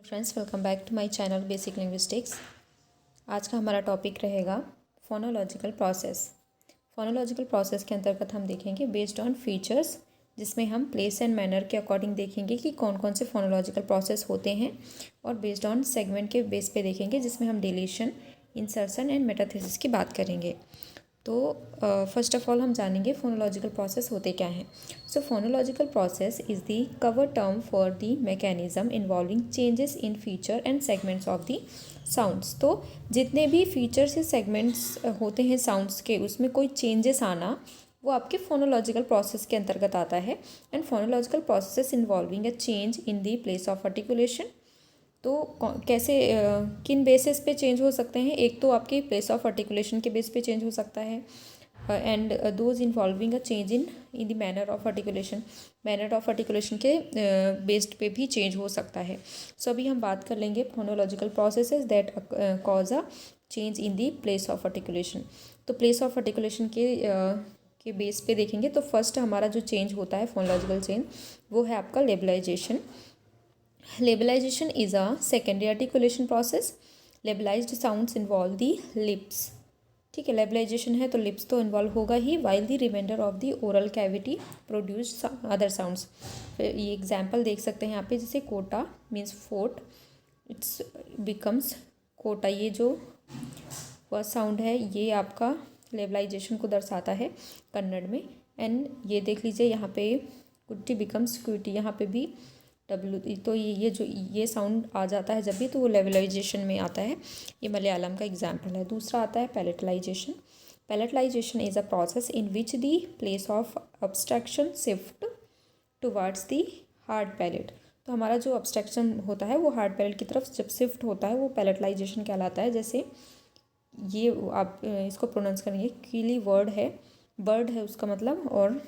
Friends, welcome back to my channel basic linguistics. आज का हमारा टॉपिक रहेगा फोनोलॉजिकल प्रोसेस। फोनोलॉजिकल प्रोसेस के अंतर्गत हम देखेंगे बेस्ड ऑन फीचर्स, जिसमें हम प्लेस एंड मैनर के अकॉर्डिंग देखेंगे कि कौन कौन से फोनोलॉजिकल प्रोसेस होते हैं, और बेस्ड ऑन सेगमेंट के बेस पे देखेंगे, जिसमें हम डिलीशन, इंसर्शन एंड मेटाथेसिस की बात करेंगे। तो फर्स्ट ऑफ ऑल हम जानेंगे फोनोलॉजिकल प्रोसेस होते क्या हैं। So phonological process is the cover term for the mechanism involving changes in feature and segments of the sounds. तो जितने भी फीचर्स या सेगमेंट्स होते हैं साउंड्स के, उसमें कोई चेंजेस आना, वो आपके फोनोलॉजिकल प्रोसेस के अंतर्गत आता है। And phonological process involving a change in the place of articulation. तो कैसे किन बेसिस पे चेंज हो सकते हैं? एक तो आपके प्लेस ऑफ आर्टिकुलेशन के बेस पे चेंज हो सकता है, and those involving a change in the manner of articulation. Manner of articulation के बेस्ड पे भी चेंज हो सकता है। सो अभी हम बात कर लेंगे phonological processes that cause a change in the place of articulation. तो प्लेस ऑफ आर्टिकुलेशन के बेस पे देखेंगे तो फर्स्ट हमारा जो चेंज होता है फोनोलॉजिकल चेंज, वो है आपका लेबलाइजेशन। Labialization is a secondary articulation process. Labilized sounds involve the lips. ठीक है, लेबलाइजेशन है तो लिप्स तो इन्वॉल्व होगा ही, while the reminder of the oral cavity produce other sounds. ये एग्जाम्पल देख सकते हैं यहाँ पे, जैसे कोटा मीन्स फोर्ट, इट्स बिकम्स कोटा। ये जो फर्स्ट साउंड है ये आपका लेबलाइजेशन को दर्शाता है कन्नड़ में। एंड ये देख लीजिए यहाँ पे कुट्टी बिकम्स क्विटी, यहाँ पे भी डब्ल्यू, तो ये साउंड आ जाता है जब भी, तो वो लेवलाइजेशन में आता है। ये मलयालम का एग्जाम्पल है। दूसरा आता है palatalization. Palatalization is a process in which the place of abstraction shift towards the hard palate. तो हमारा जो अब्स्ट्रैक्शन होता है वो हार्ड पैलेट की तरफ जब शिफ्ट होता है, वो पैलेटलाइजेशन कहलाता है। जैसे ये आप इसको प्रोनाउंस करेंगे, कीली वर्ड है, बर्ड है उसका मतलब, और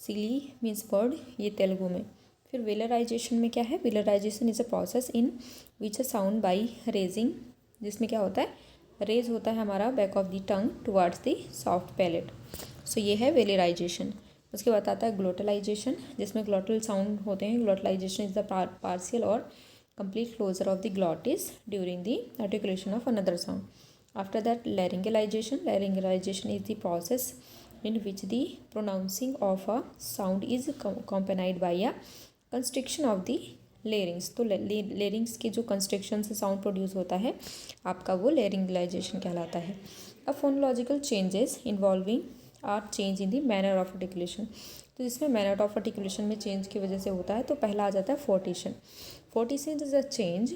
सिली मीन्स बर्ड, ये तेलुगु में। फिर वेलराइजेशन में क्या है? Velarization is a process in which a sound by raising, जिसमें क्या होता है, रेज होता है हमारा back of the tongue towards the soft palate. So ये है वेलराइजेशन। उसके बाद आता है ग्लोटलाइजेशन, जिसमें ग्लोटल साउंड होते हैं। ग्लोटलाइजेशन इज़ द पार्शियल और complete closure of the glottis during the articulation of another sound. After that laryngealization. Laryngealization is the process in which the pronouncing of a sound is accompanied by a constriction of the larynx। तो larynx के जो constriction से sound produce होता है आपका, वो laryngalization कहलाता है। अब phonological changes involving are change in the manner of articulation। तो इसमें manner of articulation में change की वजह से होता है। तो पहला आ जाता है fortition. Fortition is a change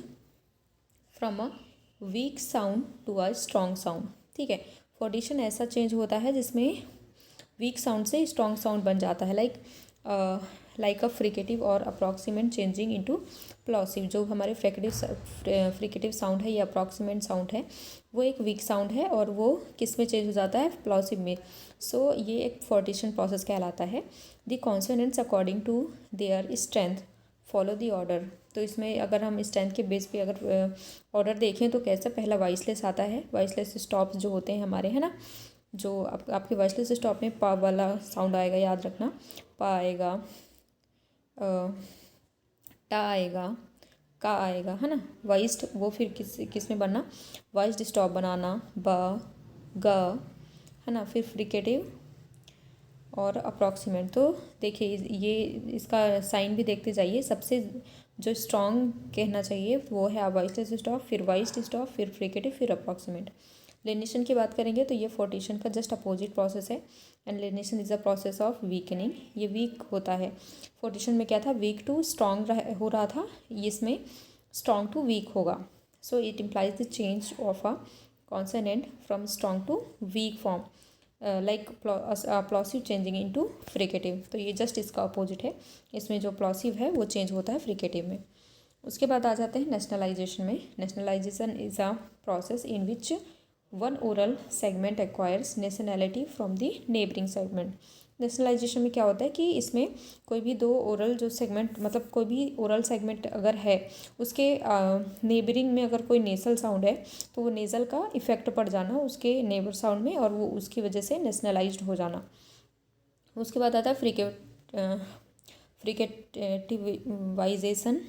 from a weak sound to a strong sound. ठीक है, फोर्टिशन ऐसा चेंज होता है जिसमें वीक साउंड से स्ट्रॉन्ग साउंड बन जाता है, लाइक अ फ्रिकेटिव और अप्रॉक्सीमेट चेंजिंग इनटू प्लॉसिव। जो हमारे फ्रिकेटिव साउंड है, ये अप्रॉक्सीमेट साउंड है, वो एक वीक साउंड है, और वो किस में चेंज हो जाता है? प्लॉसिव में। सो ये एक फोर्टिशन प्रोसेस कहलाता है। The consonants according to their strength follow the order. तो इसमें अगर हम स्ट्रेंथ के बेस पे अगर ऑर्डर देखें तो कैसा, पहला वॉइसलेस आता है। वॉइसलेस स्टॉप्स जो होते हैं हमारे, है ना, जो आपके वॉइसलेस स्टॉप में पा वाला साउंड आएगा, याद रखना, पा आएगा, टा आएगा, का आएगा, है ना, वॉइस्ड। वो फिर किस में बनना? वॉइस्ड स्टॉप बनाना, ब, ग, है ना, फिर फ्रिकेटिव और अप्रॉक्सीमेट। तो देखिए ये इसका साइन भी देखते जाइए। सबसे जो स्ट्रॉन्ग कहना चाहिए वो है वॉइसलेस स्टॉप, फिर वॉइस्ड स्टॉप, फिर फ्रिकेटिव, फिर अप्रॉक्सीमेट। लेनिशन की बात करेंगे तो ये फोर्टिशन का जस्ट अपोजिट प्रोसेस है। And lenition is a process of weakening. ये वीक होता है। फोर्टिशन में क्या था? वीक टू स्ट्रॉन्ग हो रहा था, इसमें स्ट्रॉन्ग टू वीक होगा। So it implies the change of a consonant from strong to weak form, like plosive changing into fricative. तो ये जस्ट इसका अपोजिट है। इसमें जो प्लॉसिव है वो चेंज होता है फ्रिकेटिव में। उसके बाद आ जाते हैं नेशनलाइजेशन में। Nationalisation is a process in which one oral segment acquires nationality from the neighbouring segment. Nationalisation में क्या होता है कि इसमें कोई भी दो ओरल जो सेगमेंट, मतलब कोई भी ओरल सेगमेंट अगर है, उसके नेबरिंग में अगर कोई नेसल साउंड है तो वो नेज़ल का इफेक्ट पड़ जाना उसके नेबर साउंड में, और वो उसकी वजह से नेशनलाइज्ड हो जाना। उसके बाद आता है फ्रिकेटिवाइजेशन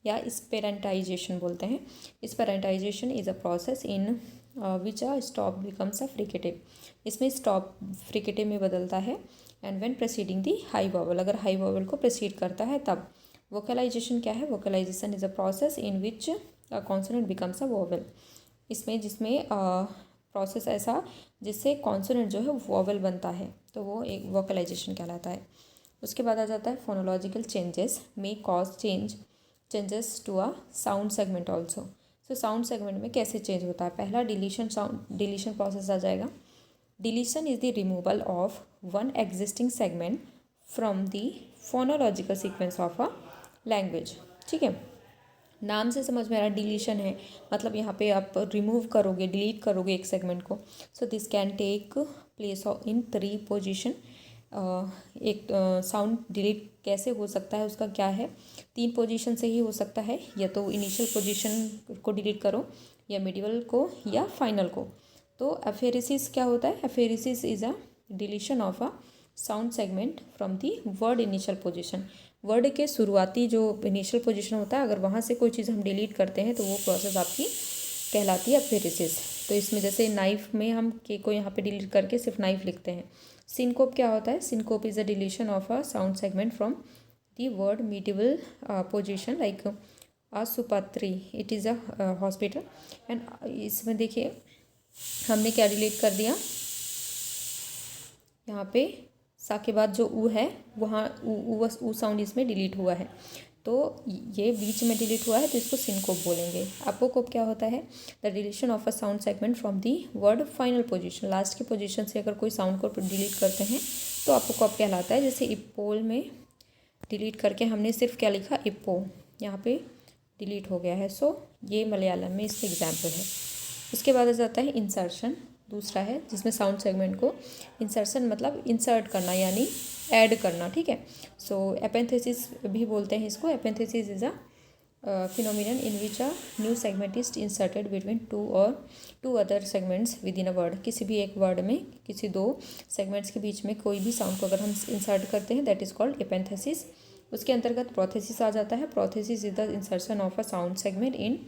या स्पेरेंटाइजेशन बोलते हैं। Spirantization is a process in which a stop becomes a fricative. इसमें स्टॉप फ्रिकेटिव में बदलता है। And when preceding the high vowel, अगर हाई वॉवल को प्रेसीड करता है तब। वोकलाइजेशन क्या है? Vocalization is a process in which a consonant becomes a vowel. जिसमें प्रोसेस ऐसा जिससे कॉन्सोनेंट जो है वॉवल बनता है, तो वो एक वोकलाइजेशन कहलाता है। उसके बाद आ जाता है phonological changes may cause changes to a sound segment also. So sound segment में कैसे चेंज होता है? पहला डिलीशन प्रोसेस आ जाएगा। Deletion is the removal of one existing segment from the phonological sequence of a language. ठीक है, नाम से समझ में आ रहा है डिलीशन है, मतलब यहाँ पे आप रिमूव करोगे, डिलीट करोगे एक सेगमेंट को। So this can take place of in 3 position. एक साउंड डिलीट कैसे हो सकता है, उसका क्या है? 3 पोजीशन से ही हो सकता है, या तो इनिशियल पोजीशन को डिलीट करो, या मिडिवल को, या फाइनल को। तो एफेरेसिस क्या होता है? Apheresis is a deletion of a sound segment from the word initial position. Word के शुरुआती जो इनिशियल पोजीशन होता है, अगर वहाँ से कोई चीज़ हम डिलीट करते हैं तो वो प्रोसेस आपकी कहलाती है एफेरेसिस। तो इसमें जैसे नाइफ में हम के को यहाँ पे डिलीट करके सिर्फ नाइफ लिखते हैं। सिनकोप क्या होता है? Syncope is a deletion of a sound segment from the word medial position, like आसुपत्री, it is a hospital. And इसमें देखिए हमने क्या डिलीट कर दिया, यहाँ पे सा के बाद जो ऊ है वहाँ ऊ साउंड इसमें डिलीट हुआ है, तो ये बीच में डिलीट हुआ है, तो इसको सिनकोप बोलेंगे। अपोकोप क्या होता है? The deletion of a sound segment from the word final position. Last के पोजीशन से अगर कोई साउंड को डिलीट करते हैं तो अपोकोप कहलाता है। जैसे इप्पोल में डिलीट करके हमने सिर्फ क्या लिखा? इप्पो, यहाँ पे डिलीट हो गया है। सो ये मलयालम में इसका एग्जाम्पल है। उसके बाद आ जाता है इंसर्शन, दूसरा है जिसमें साउंड सेगमेंट को इंसर्शन मतलब इंसर्ट करना, यानी ऐड करना। ठीक है, सो एपेंथेसिस भी बोलते हैं इसको। Epenthesis is a phenomenon in which a new segment is inserted between two other segments within a word. किसी भी एक वर्ड में किसी 2 सेगमेंट्स के बीच में कोई भी साउंड को अगर हम इंसर्ट करते हैं, दैट इज कॉल्ड एपेंथेसिस। उसके अंतर्गत प्रोथेसिस आ जाता है। Prothesis is the insertion of a sound segment in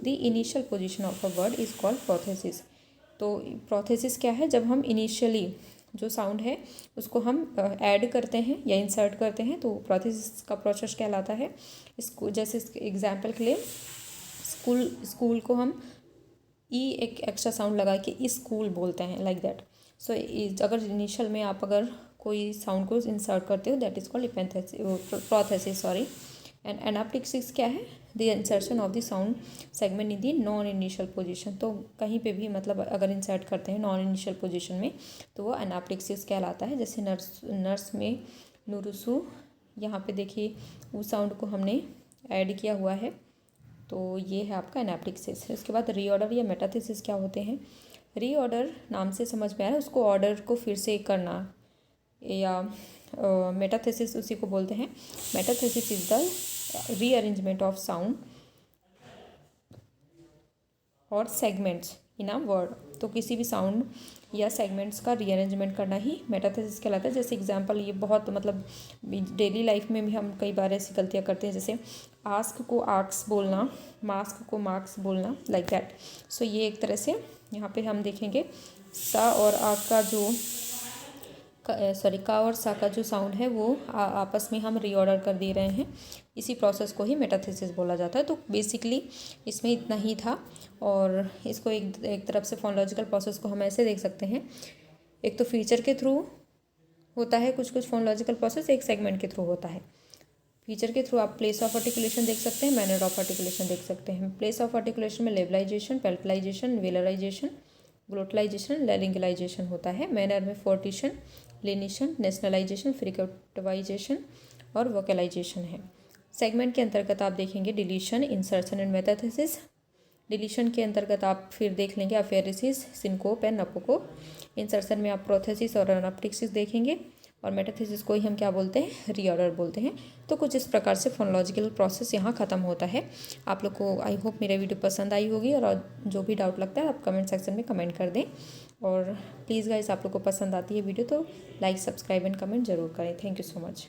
the initial position of a word is called prothesis. तो प्रोथेसिस क्या है? जब हम इनिशियली जो साउंड है उसको हम ऐड करते हैं या इंसर्ट करते हैं, तो प्रोथेसिस का प्रोसेस कहलाता है। इसको जैसे एग्जाम्पल के लिए स्कूल को हम एक एक्स्ट्रा साउंड लगा के स्कूल बोलते हैं, लाइक दैट। सो अगर इनिशियल में आप अगर कोई साउंड को इंसर्ट करते हो, that is called prothesis, sorry. And anaptyxis क्या है? The insertion of the sound segment in the non initial position. तो कहीं पे भी मतलब अगर इंसर्ट करते हैं नॉन इनिशियल पोजीशन में, तो वो एनाप्टिक्सिस कहलाता है। जैसे नर्स में नुरुसु, यहाँ पे देखिए उस साउंड को हमने ऐड किया हुआ है, तो ये है आपका एनाप्टिक्सिस। उसके बाद रीऑर्डर या मेटाथेसिस क्या होते हैं? रीऑर्डर नाम से समझ में आ रहा है, उसको ऑर्डर को फिर से करना, या मेटाथेसिस उसी को बोलते हैं। Metathesis is the rearrangement of sound और सेगमेंट्स इन अ वर्ड। तो किसी भी साउंड या सेगमेंट्स का रीअरेंजमेंट करना ही मेटाथेसिस कहलाता है। जैसे एग्जांपल, ये बहुत मतलब डेली लाइफ में भी हम कई बार ऐसी गलतियाँ करते हैं, जैसे आस्क को आक्स बोलना, मास्क को मार्क्स बोलना, लाइक दैट। सो ये एक तरह से यहाँ पे हम देखेंगे सा और आ का जो का और सा का जो साउंड है वो आपस में हम रीऑर्डर कर दे रहे हैं। इसी प्रोसेस को ही मेटाथेसिस बोला जाता है। तो बेसिकली इसमें इतना ही था, और इसको एक तरफ से फोनोलॉजिकल प्रोसेस को हम ऐसे देख सकते हैं, एक तो फीचर के थ्रू होता है कुछ फोनोलॉजिकल प्रोसेस, एक सेगमेंट के थ्रू होता है। फीचर के थ्रू आप प्लेस ऑफ आर्टिकुलेशन देख सकते हैं, मैनर ऑफ आर्टिकुलेशन देख सकते हैं। प्लेस ऑफ आर्टिकुलेशन में लेबलाइजेशन, पेल्पलाइजेशन, वेलराइजेशन, ग्लोटलाइजेशन, लैरिंगलाइजेशन होता है। मैनर में फोर्टिशन, लेनिशन, नेशनलाइजेशन, फ्रिकटिवाइजेशन और वोकलाइजेशन है। सेगमेंट के अंतर्गत आप देखेंगे deletion, insertion and metathesis. Deletion के अंतर्गत आप फिर देख लेंगे अफेरेसिस, सिनकोप एंड नपोकोप। इंसर्शन में आप प्रोथेसिस और एनाप्टिक्सिस देखेंगे, और मेटाथेसिस को ही हम क्या बोलते हैं? रीऑर्डर बोलते हैं। तो कुछ इस प्रकार से फोनोलॉजिकल प्रोसेस यहाँ ख़त्म होता है। आप लोग को आई होप मेरा वीडियो पसंद आई होगी, और जो भी डाउट लगता है आप कमेंट सेक्शन में कमेंट कर दें। और प्लीज़ गाइस, आप लोग को पसंद आती है वीडियो तो लाइक, सब्सक्राइब एंड कमेंट जरूर करें। Thank you so much.